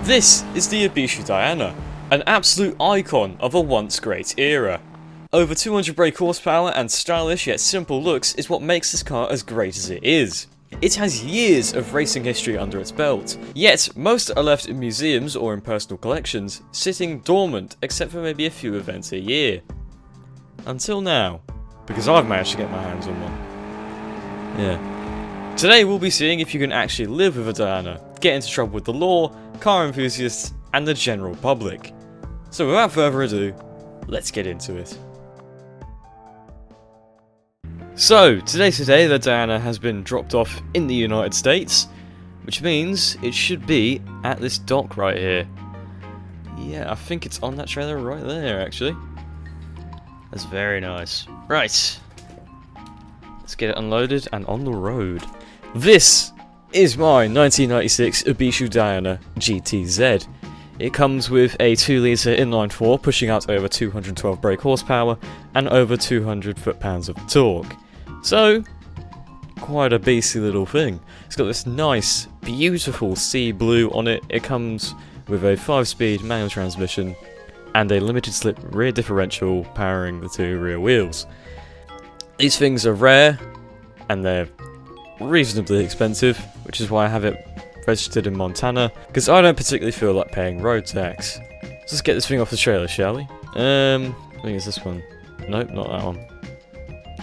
This is the Ibishu Diana, an absolute icon of a once great era. Over 200 brake horsepower and stylish yet simple looks is what makes this car as great as it is. It has years of racing history under its belt, yet most are left in museums or in personal collections, sitting dormant except for maybe a few events a year. Until now, because I've managed to get my hands on one. Yeah. Today we'll be seeing if you can actually live with a Diana, get into trouble with the law, car enthusiasts, and the general public. So without further ado, let's get into it. So, today the Diana has been dropped off in the United States, which means it should be at this dock right here. Yeah, I think it's on that trailer right there, actually. That's very nice. Right. Let's get it unloaded and on the road. This is my 1996 Ibishu Diana GTZ. It comes with a 2-litre inline-4 pushing out over 212 brake horsepower and over 200 foot-pounds of torque. So, quite a beastly little thing. It's got this nice, beautiful sea blue on it. It comes with a 5-speed manual transmission and a limited slip rear differential powering the 2 rear wheels. These things are rare and they're reasonably expensive, which is why I have it registered in Montana, because I don't particularly feel like paying road tax. Let's get this thing off the trailer, shall we? I think it's this one. Nope, not that one.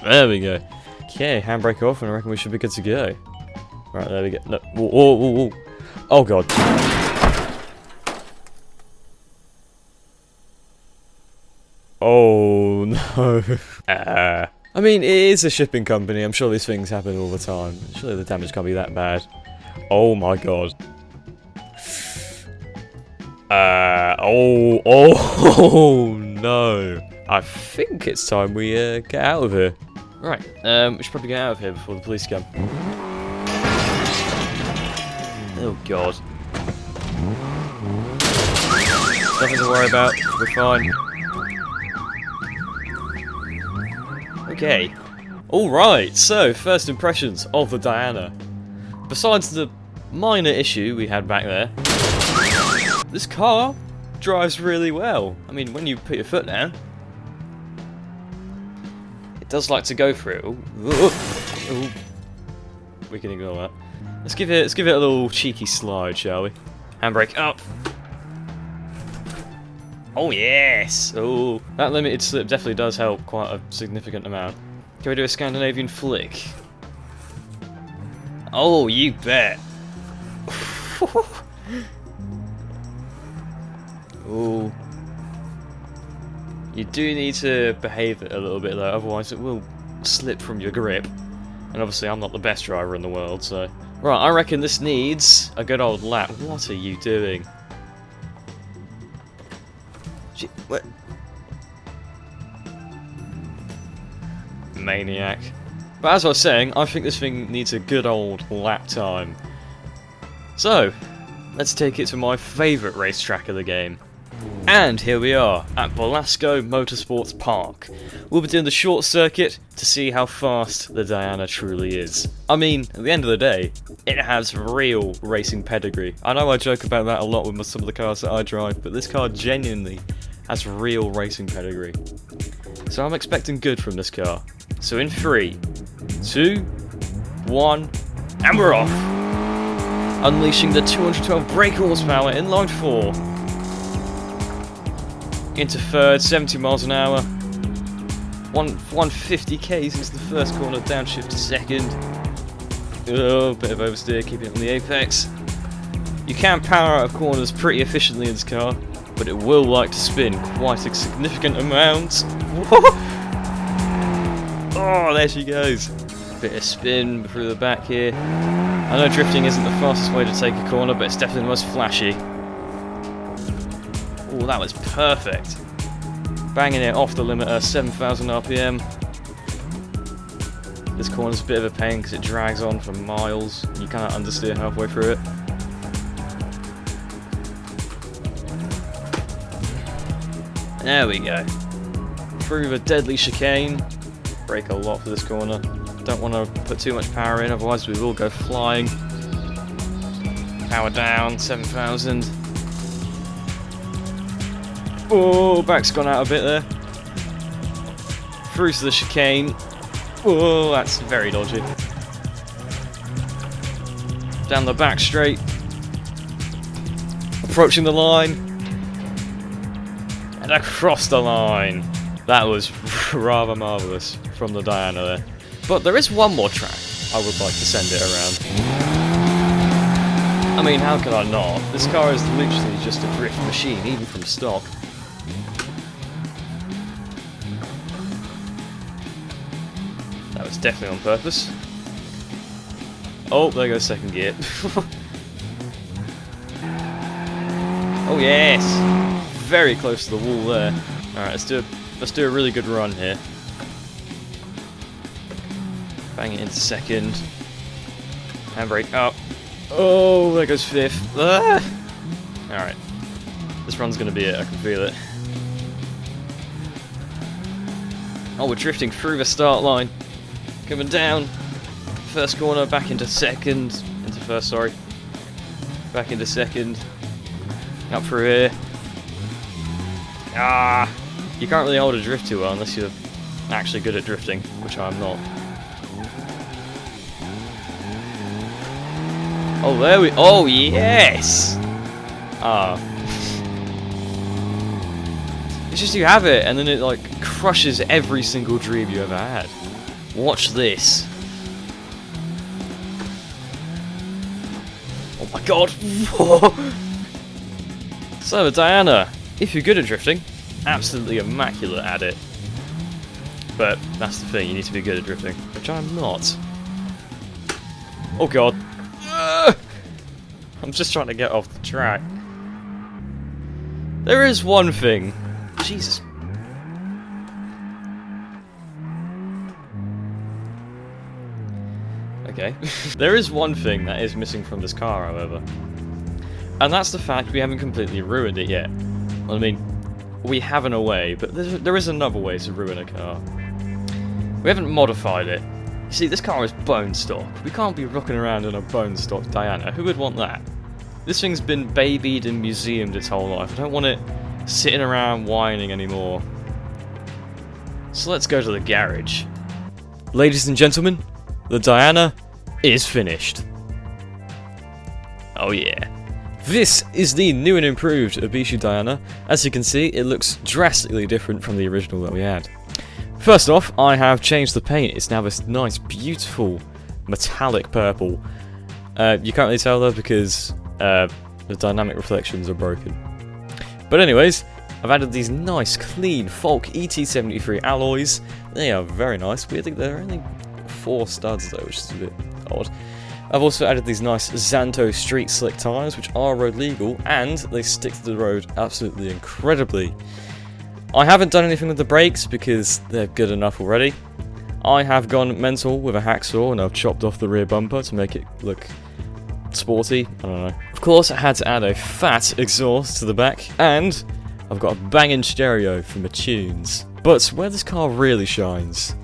There we go. Okay, handbrake off, and I reckon we should be good to go. Right, there we go. No, whoa. Oh god. Oh no. I mean, it is a shipping company. I'm sure these things happen all the time. Surely the damage can't be that bad. Oh my god. Oh no. I think it's time we get out of here. Right, we should probably get out of here before the police come. Oh god. Nothing to worry about, we're fine. Okay. Alright, so first impressions of the Diana. Besides the minor issue we had back there, this car drives really well. I mean, when you put your foot down, it does like to go for it. Ooh. We can ignore that. Let's give it a little cheeky slide, shall we? Handbrake up. Oh yes! Oh, that limited slip definitely does help quite a significant amount. Can we do a Scandinavian flick? Oh, you bet. Oh. You do need to behave it a little bit though, otherwise it will slip from your grip. And obviously I'm not the best driver in the world, so... Right, I reckon this needs a good old lap. What are you doing? What? Maniac. But as I was saying, I think this thing needs a good old lap time. So, let's take it to my favourite racetrack of the game. And here we are, at Belasco Motorsports Park. We'll be doing the short circuit to see how fast the Diana truly is. I mean, at the end of the day, it has real racing pedigree. I know I joke about that a lot with some of the cars that I drive, but this car genuinely has real racing pedigree. So I'm expecting good from this car. So in 3, 2, 1, and we're off! Unleashing the 212 brake horsepower inline 4. Into third, 70 miles an hour. 150 k's into the first corner, downshift to second. Oh, bit of oversteer, keeping it on the apex. You can power out of corners pretty efficiently in this car, but it will like to spin quite a significant amount. Oh, there she goes. Bit of spin through the back here. I know drifting isn't the fastest way to take a corner, but it's definitely the most flashy. Oh, that was perfect. Banging it off the limiter, 7,000 RPM. This corner's a bit of a pain because it drags on for miles. You cannot understeer halfway through it. There we go. Through the deadly chicane. Brake a lot for this corner. Don't want to put too much power in, otherwise we will go flying. Power down, 7,000. Oh, back's gone out a bit there. Through to the chicane. Oh, that's very dodgy. Down the back straight. Approaching the line. And across the line. That was rather marvellous from the Diana there. But there is one more track I would like to send it around. I mean, how could I not? This car is literally just a drift machine, even from stock. That was definitely on purpose. Oh, there goes second gear. Oh yes! Very close to the wall there. Alright, let's do a really good run here. Bang it into second. Handbrake up. Oh, there goes fifth. Ah! Alright. This run's gonna be it, I can feel it. Oh, we're drifting through the start line. Coming down. First corner, back into second. Into first, sorry. Back into second. Up through here. Ah! You can't really hold a drift too well unless you're actually good at drifting, which I'm not. Oh, there we... Oh, yes! Ah. It's just you have it, and then it, like, crushes every single dream you ever had. Watch this. Oh my god! So, Diana, if you're good at drifting, absolutely immaculate at it. But that's the thing, you need to be good at drifting, which I'm not. Oh god. I'm just trying to get off the track. There is one thing. Jesus. Okay. There is one thing that is missing from this car, however. And that's the fact we haven't completely ruined it yet. I mean, we have in a way, but there is another way to ruin a car. We haven't modified it. You see, this car is bone stock. We can't be rocking around in a bone stock Diana. Who would want that? This thing's been babied and museumed its whole life. I don't want it sitting around whining anymore. So let's go to the garage. Ladies and gentlemen, the Diana is finished. Oh yeah. This is the new and improved Ibishi Diana. As you can see, it looks drastically different from the original that we had. First off, I have changed the paint. It's now this nice, beautiful, metallic purple. You can't really tell though because the dynamic reflections are broken. But anyways, I've added these nice, clean Falk ET73 alloys. They are very nice. Weirdly, they're only 4 studs though, which is a bit odd. I've also added these nice Xanto Street Slick tyres, which are road legal, and they stick to the road absolutely incredibly. I haven't done anything with the brakes because they're good enough already. I have gone mental with a hacksaw and I've chopped off the rear bumper to make it look sporty. I don't know. Of course, I had to add a fat exhaust to the back, and I've got a banging stereo for my tunes. But where this car really shines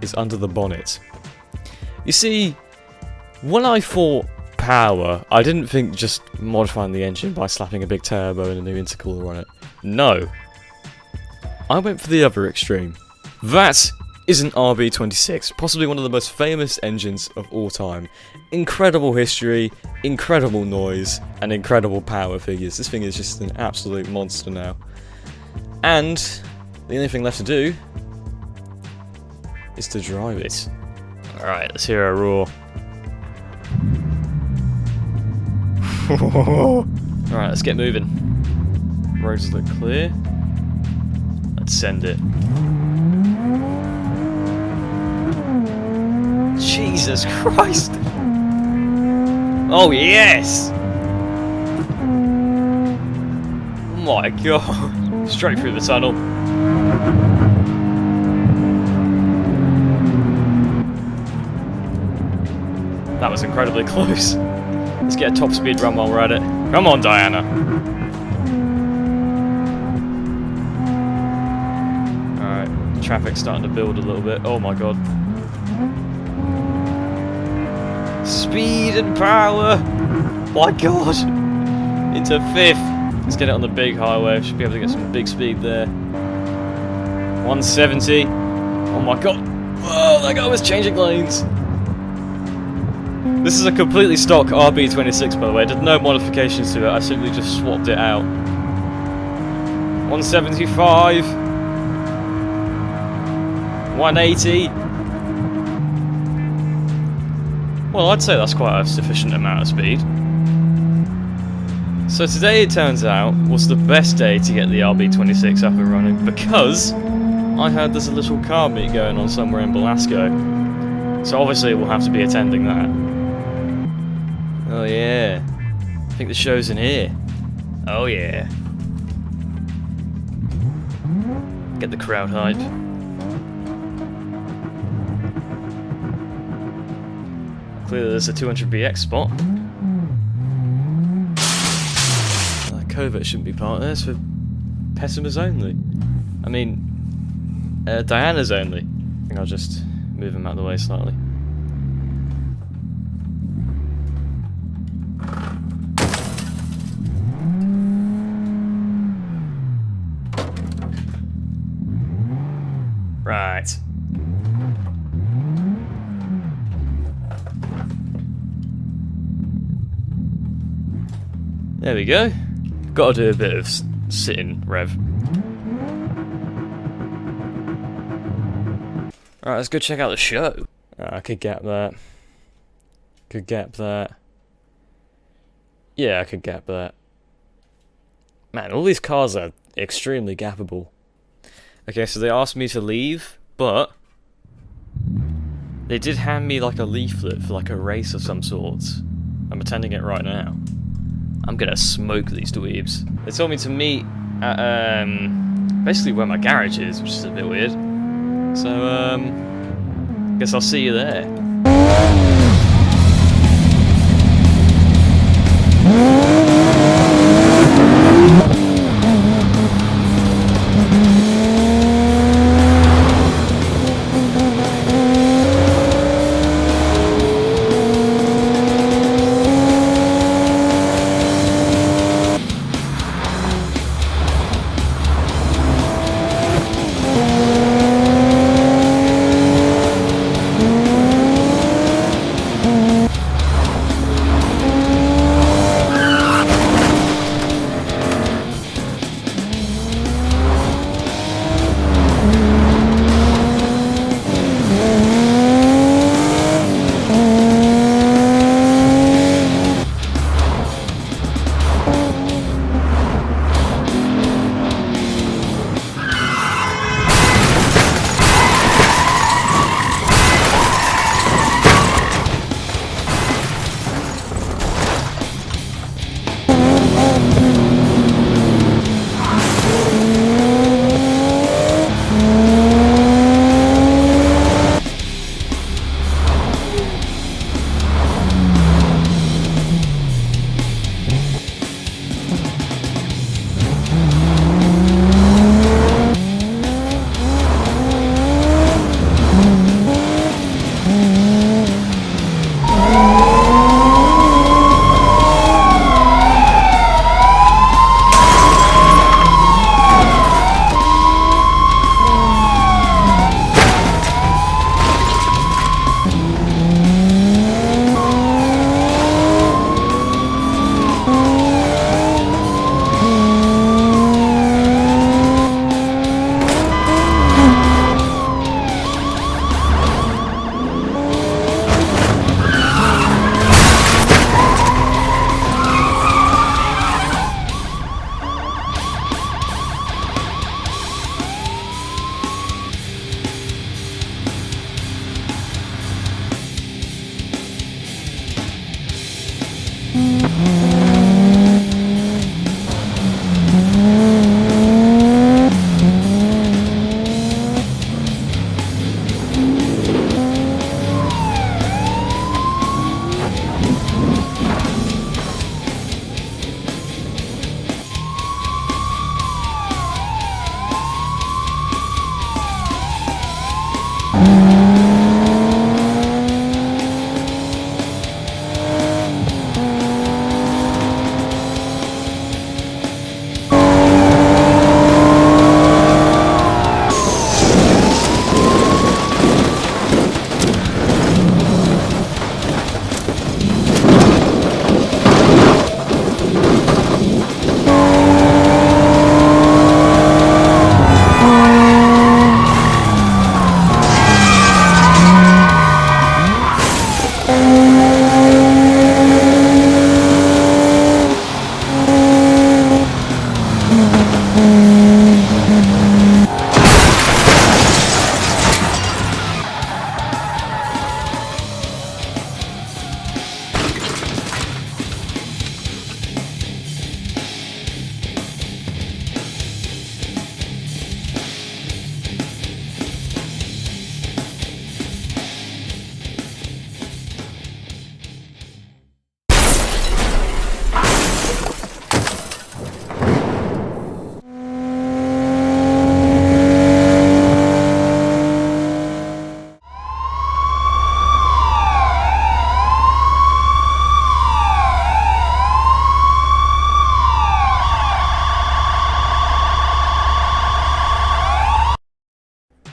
is under the bonnet. You see, when I thought power, I didn't think just modifying the engine by slapping a big turbo and a new intercooler on it. No. I went for the other extreme. That is an RB26, possibly one of the most famous engines of all time. Incredible history, incredible noise, and incredible power figures. This thing is just an absolute monster now. And the only thing left to do is to drive it. Alright, let's hear a roar. Alright, let's get moving. Roads look clear. Let's send it. Jesus Christ! Oh yes! Oh my god! Straight through the tunnel. That was incredibly close. Let's get a top speed run while we're at it. Come on, Diana! Alright, traffic's starting to build a little bit. Oh my god. Speed and power! My god! Into 5th. Let's get it on the big highway. Should be able to get some big speed there. 170. Oh my god. Whoa, that guy was changing lanes. This is a completely stock RB26, by the way. I did no modifications to it. I simply just swapped it out. 175. 180. Well, I'd say that's quite a sufficient amount of speed. So today, it turns out, was the best day to get the RB26 up and running because I heard there's a little car meet going on somewhere in Belasco. So obviously we'll have to be attending that. Oh yeah. I think the show's in here. Oh yeah. Get the crowd hype. Clearly there's a 200BX spot. Covert shouldn't be part of this, for pessimists only. I mean, Diana's only. I think I'll just move him out of the way slightly. Right. There we go. Got to do a bit of sitting rev. Alright, let's go check out the show. I could gap that. Could gap that. Yeah, I could gap that. Man, all these cars are extremely gappable. Okay, so they asked me to leave, but they did hand me like a leaflet for like a race of some sort. I'm attending it right now. I'm gonna smoke these dweebs. They told me to meet at basically where my garage is, which is a bit weird. So guess I'll see you there.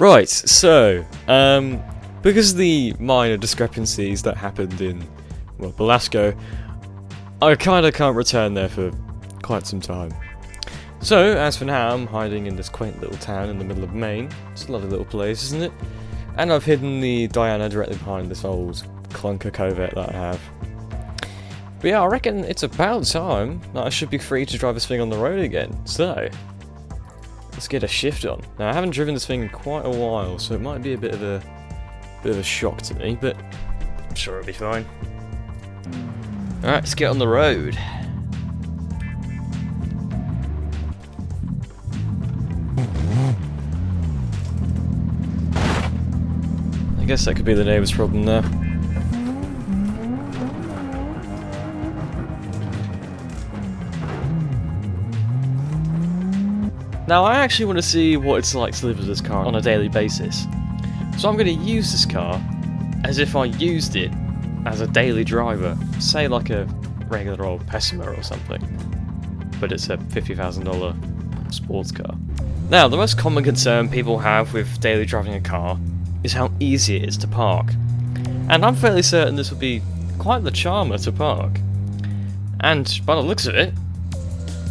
Right, so, because of the minor discrepancies that happened in, well, Belasco, I kinda can't return there for quite some time. So, as for now, I'm hiding in this quaint little town in the middle of Maine. It's a lovely little place, isn't it? And I've hidden the Diana directly behind this old clunker Corvette that I have. But yeah, I reckon it's about time that I should be free to drive this thing on the road again. So, let's get a shift on. Now, I haven't driven this thing in quite a while, so it might be a bit of a shock to me, but I'm sure it'll be fine. Alright, let's get on the road. I guess that could be the neighbour's problem there. Now I actually want to see what it's like to live with this car on a daily basis. So I'm going to use this car as if I used it as a daily driver. Say like a regular old Pessima or something. But it's a $50,000 sports car. Now, the most common concern people have with daily driving a car is how easy it is to park. And I'm fairly certain this will be quite the charmer to park. And by the looks of it,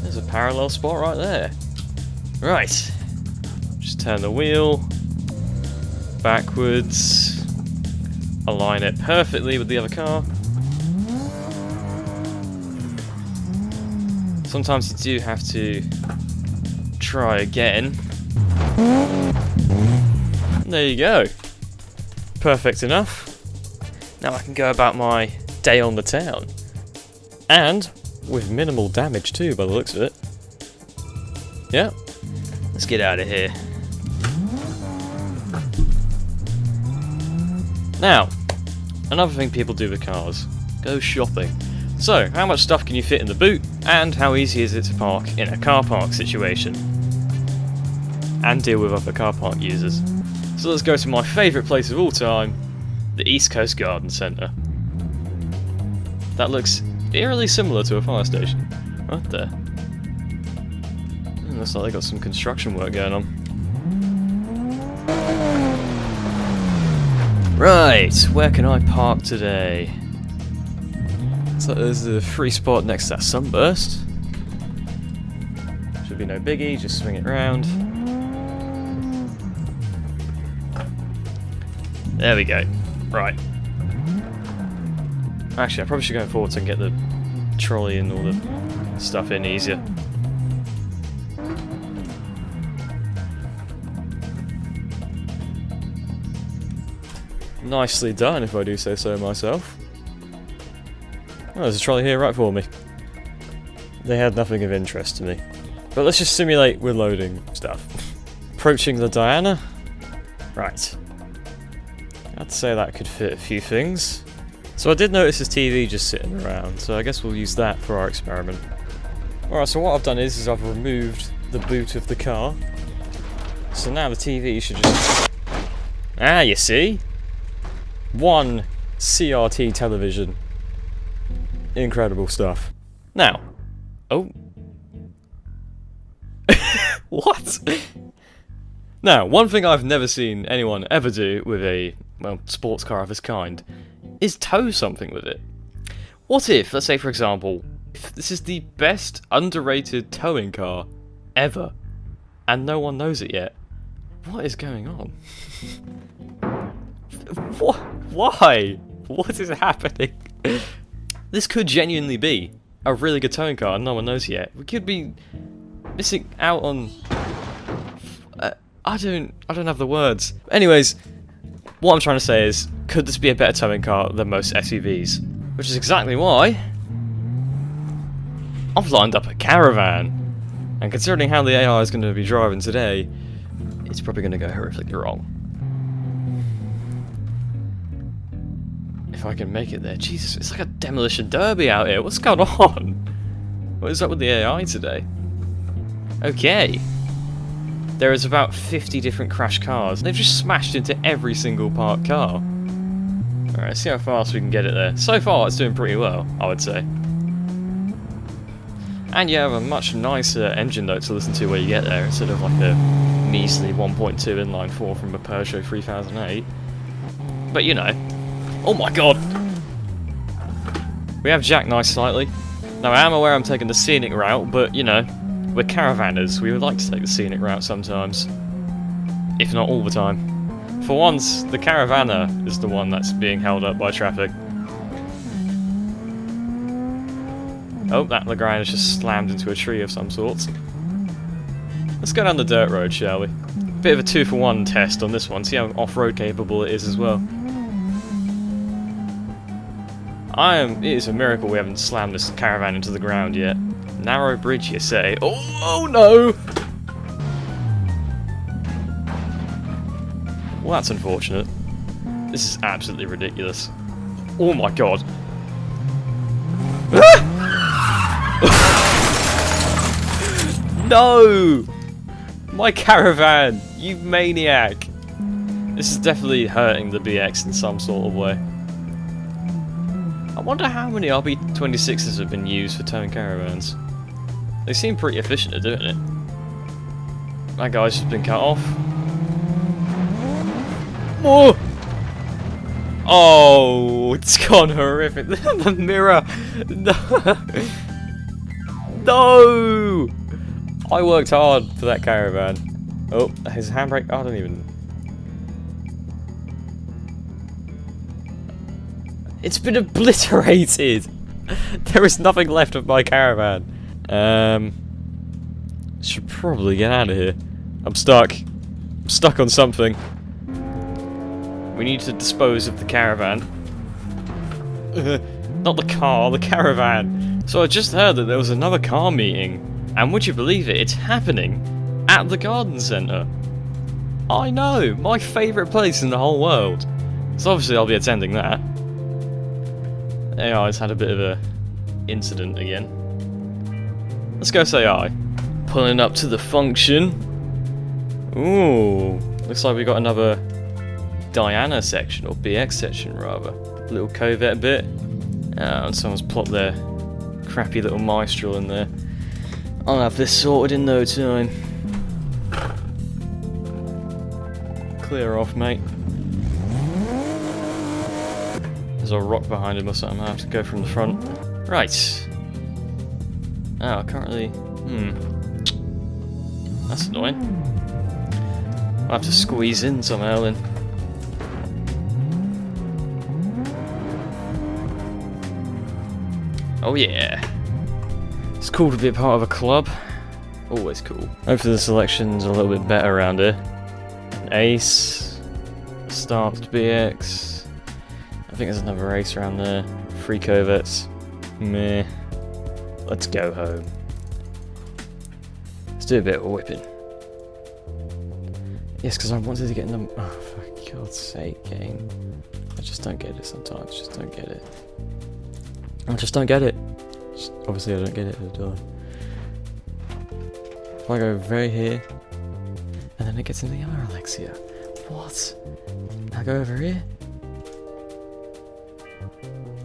there's a parallel spot right there. Right, just turn the wheel backwards, align it perfectly with the other car. Sometimes you do have to try again. There you go. Perfect enough. Now I can go about my day on the town. And with minimal damage too, by the looks of it. Yeah. Let's get out of here. Now, another thing people do with cars. Go shopping. So, how much stuff can you fit in the boot, and how easy is it to park in a car park situation? And deal with other car park users. So let's go to my favourite place of all time, the East Coast Garden Centre. That looks eerily similar to a fire station. Right there. Looks like they got some construction work going on. Right, where can I park today? So there's a free spot next to that sunburst. Should be no biggie, just swing it round. There we go. Right. Actually, I probably should go forward so I can get the trolley and all the stuff in easier. Nicely done, if I do say so myself. Oh, there's a trolley here right for me. They had nothing of interest to me. But let's just simulate we're loading stuff. Approaching the Diana. Right. I'd say that could fit a few things. So I did notice this TV just sitting around, so I guess we'll use that for our experiment. Alright, so what I've done is I've removed the boot of the car. So now the TV should just... Ah, you see? One CRT television. Incredible stuff. Now. Oh. What? Now, one thing I've never seen anyone ever do with a, well, sports car of this kind is tow something with it. What if, let's say for example, if this is the best underrated towing car ever, and no one knows it yet? What is going on? What? Why? What is happening? This could genuinely be a really good towing car and no one knows yet. We could be missing out on... I don't have the words. Anyways, what I'm trying to say is, could this be a better towing car than most SUVs? Which is exactly why I've lined up a caravan. And considering how the AI is going to be driving today, it's probably going to go horrifically wrong. If I can make it there. Jesus, it's like a demolition derby out here. What's going on? What is up with the AI today? Okay. There is about 50 different crash cars. They've just smashed into every single parked car. Alright, let's see how fast we can get it there. So far, it's doing pretty well, I would say. And you have a much nicer engine though to listen to when you get there, instead of like a measly 1.2 inline 4 from a Peugeot 3008. But you know. Oh my god! We have jackknifed slightly. Now I am aware I'm taking the scenic route, but you know, we're caravanners. We would like to take the scenic route sometimes. If not all the time. For once, the caravanner is the one that's being held up by traffic. Oh, that Legrand has just slammed into a tree of some sort. Let's go down the dirt road, shall we? Bit of a 2-for-1 test on this one, see how off-road capable it is as well. It is a miracle we haven't slammed this caravan into the ground yet. Narrow bridge, you say? Oh no! Well, that's unfortunate. This is absolutely ridiculous. Oh my god. No! My caravan! You maniac! This is definitely hurting the BX in some sort of way. I wonder how many RB26s have been used for towing caravans. They seem pretty efficient at doing it. That guy's just been cut off. Oh! Oh, it's gone horrific. The mirror! No! No! I worked hard for that caravan. Oh, his handbrake. I don't even. It's been obliterated! There is nothing left of my caravan. Should probably get out of here. I'm stuck. I'm stuck on something. We need to dispose of the caravan. Not the car, the caravan. So I just heard that there was another car meeting. And would you believe it, it's happening at the garden centre. I know, my favourite place in the whole world. So obviously I'll be attending that. AI's had a bit of a incident again. Let's go say hi. Pulling up to the function. Ooh, looks like we got another Diana section, or BX section rather. Little covert bit. And someone's plopped their crappy little Mistral in there. I'll have this sorted in no time. Clear off, mate. There's a rock behind him or something. I have to go from the front. Right. Oh, currently. That's annoying. I'll have to squeeze in somehow then. Oh yeah. It's cool to be a part of a club. Always cool. Hopefully the selection's a little bit better around here. An Ace. Starked BX. I think there's another race around there. 3 coverts. Meh. Let's go home. Let's do a bit of whipping. Yes, because I wanted to get in the... Oh, for God's sake, game. I just don't get it sometimes. Just don't get it. I just don't get it. Obviously I don't get it, do I? If I go very here, and then it gets into the other Alexia. What? I go over here?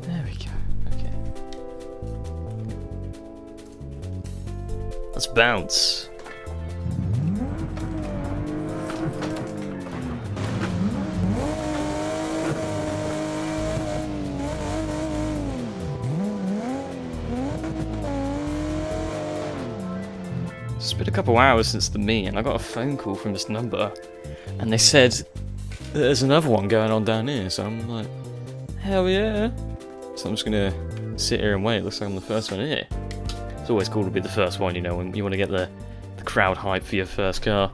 There we go, okay. Let's bounce. It's been a couple hours since the meet, and I got a phone call from this number, and they said there's another one going on down here. So I'm like, hell yeah! So I'm just gonna sit here and wait. It looks like I'm the first one here. It's always cool to be the first one, you know, when you want to get the crowd hype for your first car.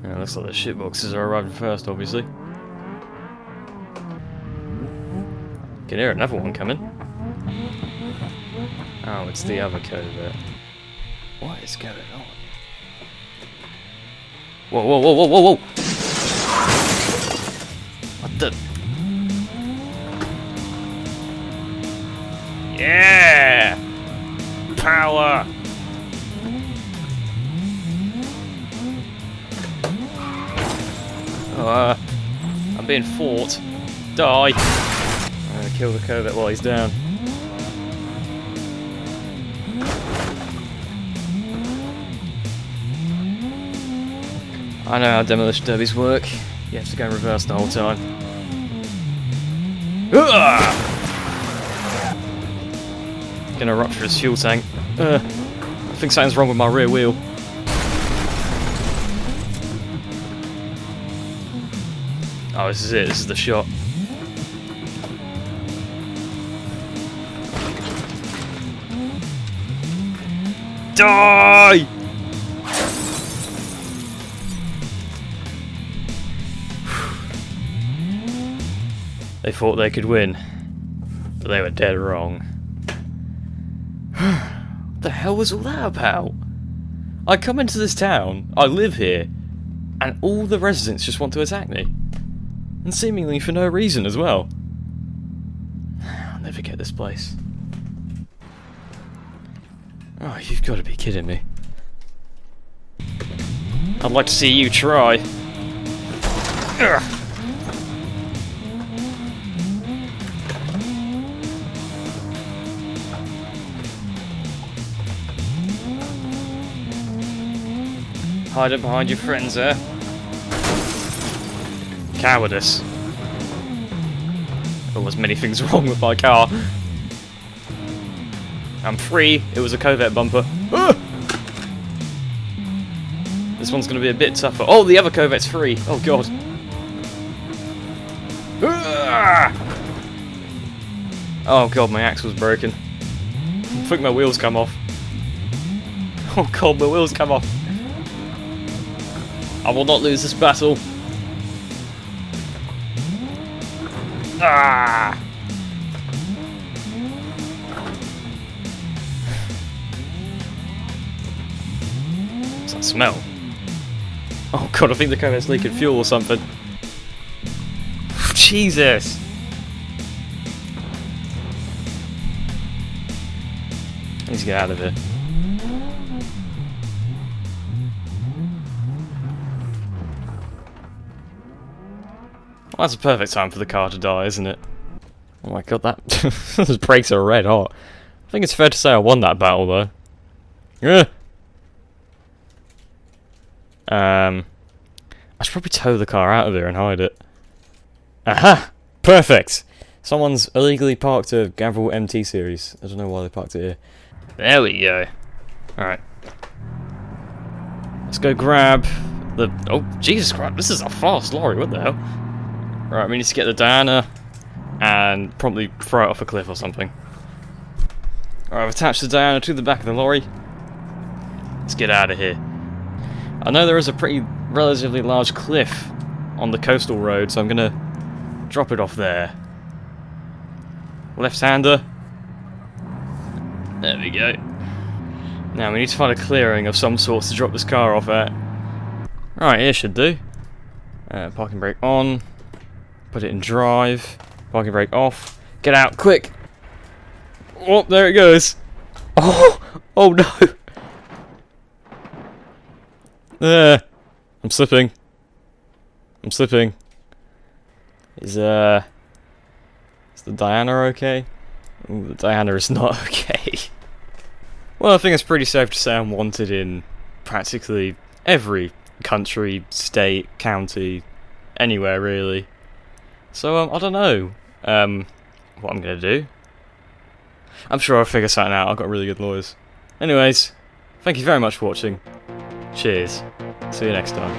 And it looks like the shitboxes are arriving first, obviously. Can hear another one coming. Oh, it's the other covert. What is going on? Whoa, whoa, whoa, whoa, whoa, whoa! What the? Yeah! Power! Oh, I'm being fought. Die! I'm gonna kill the covert while he's down. I know how demolition derbies work. You have to go in reverse the whole time. Gonna rupture his fuel tank. I think something's wrong with my rear wheel. Oh, this is it. This is the shot. Die! They thought they could win, but they were dead wrong. What the hell was all that about? I come into this town, I live here, and all the residents just want to attack me. And seemingly for no reason as well. I'll never get this place. Oh, you've got to be kidding me. I'd like to see you try. Ugh. Hide it behind your friends there. Cowardice. There was many things wrong with my car. I'm free. It was a covert bumper. Ah! This one's going to be a bit tougher. Oh, the other covert's free. Oh god. Ah! Oh god, my axle's broken. I think my wheels come off. Oh god, my wheels come off. I will not lose this battle. Ah! What's that smell? Oh god, I think the car's leaking fuel or something. Jesus! I need to get out of here. Well, that's a perfect time for the car to die, isn't it? Oh my god, that those brakes are red hot. I think it's fair to say I won that battle, though. Yeah. I should probably tow the car out of here and hide it. Aha! Perfect! Someone's illegally parked a Gavril MT series. I don't know why they parked it here. There we go. Alright. Let's go grab the... Oh, Jesus Christ, this is a fast lorry, what the hell? Right, we need to get the Diana and promptly throw it off a cliff or something. Alright, I've attached the Diana to the back of the lorry. Let's get out of here. I know there is a pretty relatively large cliff on the coastal road, so I'm gonna drop it off there. Left-hander. There we go. Now we need to find a clearing of some sort to drop this car off at. Right, here should do. Parking brake on. Put it in drive. Parking brake off. Get out, quick! Oh, there it goes. Oh, oh no! I'm slipping. I'm slipping. Is the Diana okay? Ooh, the Diana is not okay. Well, I think it's pretty safe to say I'm wanted in practically every country, state, county, anywhere really. So I don't know what I'm gonna do. I'm sure I'll figure something out. I've got really good lawyers. Anyways, thank you very much for watching. Cheers. See you next time.